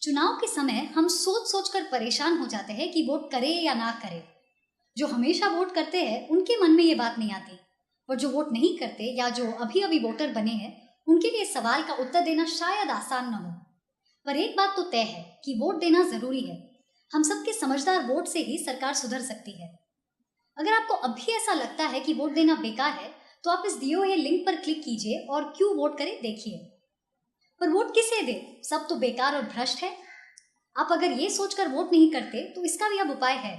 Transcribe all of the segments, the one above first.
चुनाव के समय हम सोच सोच कर परेशान हो जाते हैं कि वोट करें या ना करें। जो हमेशा वोट करते हैं उनके मन में ये बात नहीं आती, और जो वोट नहीं करते या जो अभी अभी वोटर बने हैं उनके लिए सवाल का उत्तर देना शायद आसान न हो। पर एक बात तो तय है कि वोट देना जरूरी है। हम सबके समझदार वोट से ही सरकार सुधर सकती है। अगर आपको अब भी ऐसा लगता है कि वोट देना बेकार है तो आप इस दिए हुए लिंक पर क्लिक कीजिए और क्यों वोट करें देखिए। पर वोट किसे दे, सब तो बेकार और भ्रष्ट है। आप अगर ये सोचकर वोट नहीं करते तो इसका भी अब उपाय है।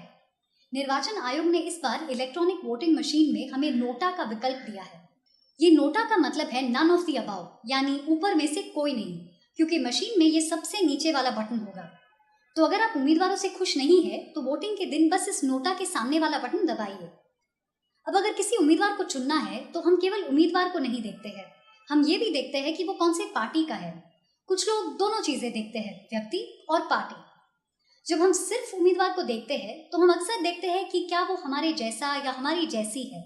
निर्वाचन आयोग ने इस बार इलेक्ट्रॉनिक वोटिंग मशीन में हमें नोटा का विकल्प दिया है। ये नोटा का मतलब है नन ऑफ द अबाव, यानी ऊपर में से कोई नहीं, क्योंकि मशीन में ये सबसे नीचे वाला बटन होगा। तो अगर आप उम्मीदवारों से खुश नहीं है तो वोटिंग के दिन बस इस नोटा के सामने वाला बटन दबाइए। अब अगर किसी उम्मीदवार को चुनना है तो हम केवल उम्मीदवार को नहीं देखते हैं, हम ये भी देखते हैं कि वो कौन से पार्टी का है। कुछ लोग दोनों चीजें देखते हैं, व्यक्ति और पार्टी। जब हम सिर्फ उम्मीदवार को देखते हैं तो हम अक्सर देखते हैं कि क्या वो हमारे जैसा या हमारी जैसी है।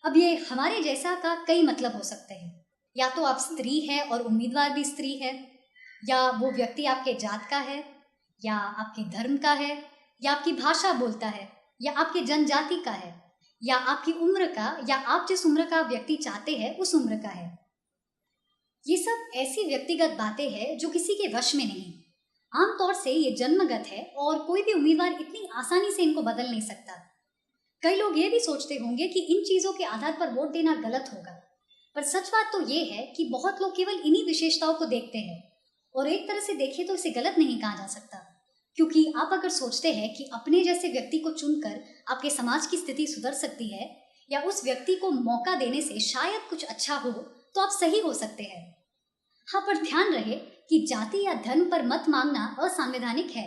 अब ये हमारे जैसा का कई मतलब हो सकते हैं। या तो आप स्त्री है और उम्मीदवार भी स्त्री है, या वो व्यक्ति आपके जात का है, या आपके धर्म का है, या आपकी भाषा बोलता है, या आपके जनजाति का है, या आपकी उम्र का, या आप जिस उम्र का व्यक्ति चाहते हैं उस उम्र का है। ये सब ऐसी व्यक्तिगत बातें हैं जो किसी के वश में नहीं। आमतौर से ये जन्मगत है और कोई भी उम्मीदवार इतनी आसानी से इनको बदल नहीं सकता। कई लोग ये भी सोचते होंगे कि इन चीजों के आधार पर वोट देना गलत होगा, पर सच बात तो ये है कि बहुत लोग केवल इन्हीं विशेषताओं को देखते हैं। और एक तरह से देखें तो इसे गलत नहीं कहा जा सकता, क्योंकि आप अगर सोचते हैं कि अपने जैसे व्यक्ति को चुनकर आपके समाज की स्थिति सुधर सकती है या उस व्यक्ति को मौका देने से शायद कुछ अच्छा हो, तो आप सही हो सकते हैं। हाँ, पर ध्यान रहे कि जाति या धर्म पर मत मांगना असंवैधानिक है।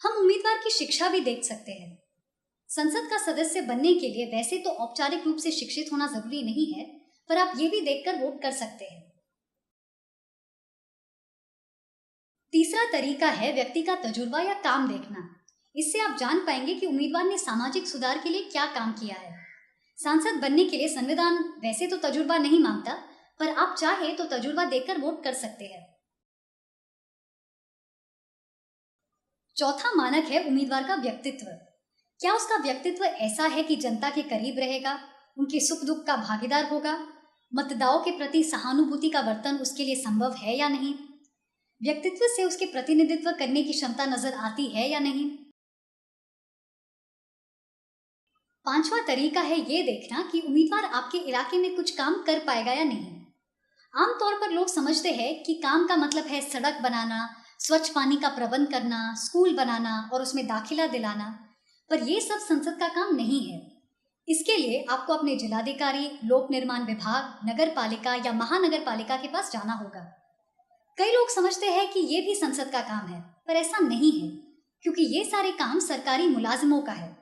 हम उम्मीदवार की शिक्षा भी देख सकते हैं। संसद का सदस्य बनने के लिए वैसे तो औपचारिक रूप से शिक्षित होना जरूरी नहीं है, पर आप ये भी देखकर वोट कर सकते हैं। तीसरा तरीका है व्यक्ति का तजुर्बा या काम देखना। इससे आप जान पाएंगे कि उम्मीदवार ने सामाजिक सुधार के लिए क्या काम किया है। सांसद बनने के लिए संविधान वैसे तो तजुर्बा नहीं मांगता, पर आप चाहे तो तजुर्बा देखकर वोट कर सकते हैं। चौथा मानक है उम्मीदवार का व्यक्तित्व। क्या उसका व्यक्तित्व ऐसा है कि जनता के करीब रहेगा, उनके सुख दुख का भागीदार होगा, मतदाताओं के प्रति सहानुभूति का वर्तन उसके लिए संभव है या नहीं, व्यक्तित्व से उसके प्रतिनिधित्व करने की क्षमता नजर आती है या नहीं। पांचवा तरीका है ये देखना कि उम्मीदवार आपके इलाके में कुछ काम कर पाएगा या नहीं। आमतौर पर लोग समझते हैं कि काम का मतलब है सड़क बनाना, स्वच्छ पानी का प्रबंध करना, स्कूल बनाना और उसमें दाखिला दिलाना, पर यह सब संसद का काम नहीं है। इसके लिए आपको अपने जिलाधिकारी, लोक निर्माण विभाग, नगर पालिका या महानगर पालिका के पास जाना होगा। कई लोग समझते हैं कि ये भी संसद का काम है, पर ऐसा नहीं है, क्योंकि ये सारे काम सरकारी मुलाजिमों का है।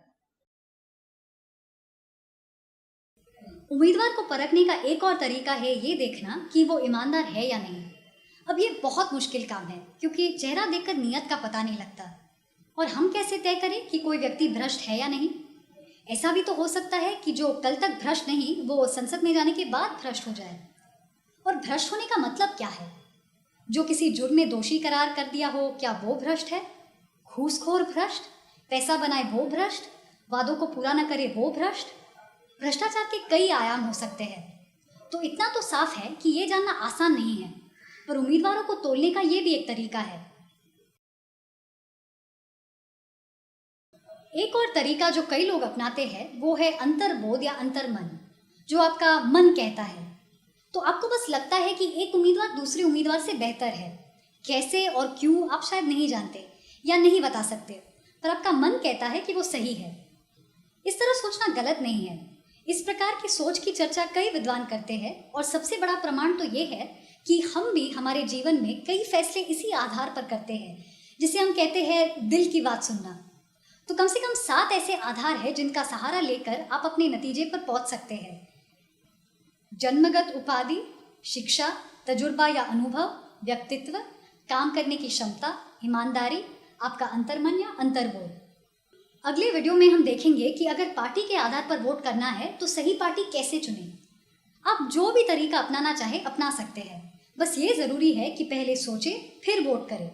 उम्मीदवार को परखने का एक और तरीका है ये देखना कि वो ईमानदार है या नहीं। अब ये बहुत मुश्किल काम है, क्योंकि चेहरा देखकर नीयत का पता नहीं लगता। और हम कैसे तय करें कि कोई व्यक्ति भ्रष्ट है या नहीं? ऐसा भी तो हो सकता है कि जो कल तक भ्रष्ट नहीं वो संसद में जाने के बाद भ्रष्ट हो जाए। और भ्रष्ट होने का मतलब क्या है? जो किसी जुर्म में दोषी करार कर दिया हो, क्या वो भ्रष्ट है? घूसखोर भ्रष्ट, पैसा बनाए वो भ्रष्ट, वादों को पूरा न करे वो भ्रष्ट। भ्रष्टाचार के कई आयाम हो सकते हैं। तो इतना तो साफ है कि ये जानना आसान नहीं है, पर उम्मीदवारों को तोलने का ये भी एक तरीका है। एक और तरीका जो कई लोग अपनाते हैं वो है अंतर्बोध या अंतर्मन, जो आपका मन कहता है। तो आपको बस लगता है कि एक उम्मीदवार दूसरे उम्मीदवार से बेहतर है। कैसे और क्यों आप शायद नहीं जानते या नहीं बता सकते, पर आपका मन कहता है कि वो सही है। इस तरह सोचना गलत नहीं है। इस प्रकार की सोच की चर्चा कई विद्वान करते हैं, और सबसे बड़ा प्रमाण तो ये है कि हम भी हमारे जीवन में कई फैसले इसी आधार पर करते हैं, जिसे हम कहते हैं दिल की बात सुनना। तो कम से कम 7 ऐसे आधार हैं जिनका सहारा लेकर आप अपने नतीजे पर पहुंच सकते हैं। जन्मगत उपाधि, शिक्षा, तजुर्बा या अनुभव, व्यक्तित्व, काम करने की क्षमता, ईमानदारी, आपका अंतर्मन या अंतर्बोध। अगले वीडियो में हम देखेंगे कि अगर पार्टी के आधार पर वोट करना है तो सही पार्टी कैसे चुनें। आप जो भी तरीका अपनाना चाहे अपना सकते हैं, बस ये ज़रूरी है कि पहले सोचें फिर वोट करें।